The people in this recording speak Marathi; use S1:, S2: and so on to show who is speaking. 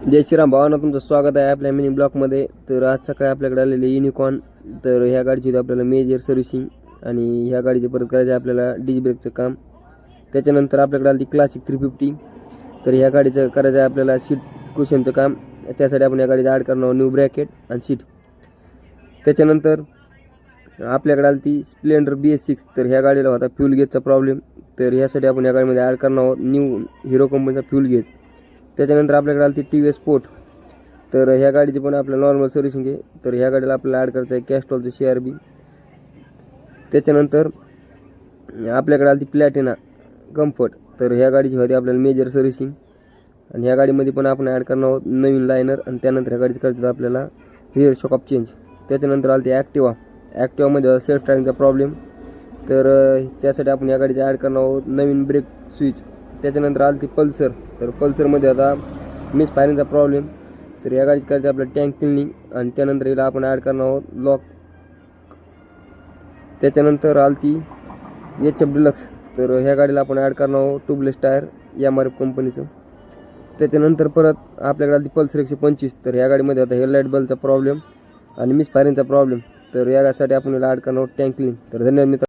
S1: जय श्रीराम भावांनो, तुमचं स्वागत आहे आपल्या मिनी ब्लॉकमध्ये. तर आज सकाळी आपल्याकडे आलेले युनिकॉर्न. तर ह्या गाडीची आपल्याला मेजर सर्व्हिसिंग आणि ह्या गाडीचे परत करायचं आपल्याला डिस्क ब्रेकचं काम. त्याच्यानंतर आपल्याकडे आली क्लासिक 350. तर ह्या गाडीचं करायचं आहे आपल्याला सीट कुशनचं काम. त्यासाठी आपण या गाडीचं ॲड करणार न्यू ब्रॅकेट आणि सीट. त्याच्यानंतर आपल्याकडे आली ती स्प्लेंडर BS6. तर ह्या गाडीला होता फ्यूल गेजचा प्रॉब्लेम. तर ह्यासाठी आपण या गाडीमध्ये ॲड करणार आहोत न्यू हिरो कंपनीचा फ्यूल गेज. त्याच्यानंतर आपल्याकडे आली ती TVS स्पोर्ट. तर ह्या गाडीची पण आपल्याला नॉर्मल सर्व्हिसिंग आहे. तर ह्या गाडीला आपल्याला ॲड करायचं आहे कॅस्ट्रॉलचं CRB. त्याच्यानंतर आपल्याकडे आली ती प्लॅटिना कम्फर्ट. तर ह्या गाडीची होती आपल्याला मेजर सर्व्हिसिंग आणि ह्या गाडीमध्ये पण आपण ॲड करणार आहोत नवीन लायनर. आणि त्यानंतर ह्या गाडीचं करायचं आपल्याला रिअर शॉक ऑफ चेंज. त्याच्यानंतर आली ती ॲक्टिवामध्ये सेल्फ ड्रायव्हिंगचा प्रॉब्लेम. तर त्यासाठी आपण या गाडीचं ॲड करणार आहोत नवीन ब्रेक स्विच. त्याच्यानंतर आली ती पल्सर. तर पल्सरमध्ये आता मिस फायरिंगचा प्रॉब्लेम. तर या गाडीची करायचं आपलं टँक क्लिनिंग आणि त्यानंतर याला आपण ॲड करणार आहोत लॉक. त्याच्यानंतर आली ती HF डिलक्स. तर ह्या गाडीला आपण ॲड करणार आहोत ट्यूबलेस टायर MRF कंपनीचं. त्याच्यानंतर परत आपल्याकडे आली ती पल्सर 125. तर ह्या गाडीमध्ये आता हेडलाईट बल्बचा प्रॉब्लेम आणि मिस फायरिंगचा प्रॉब्लेम. तर यासाठी आपण याला ॲड करणार आहोत टँक क्लीन. तर धन्यवाद मित्र.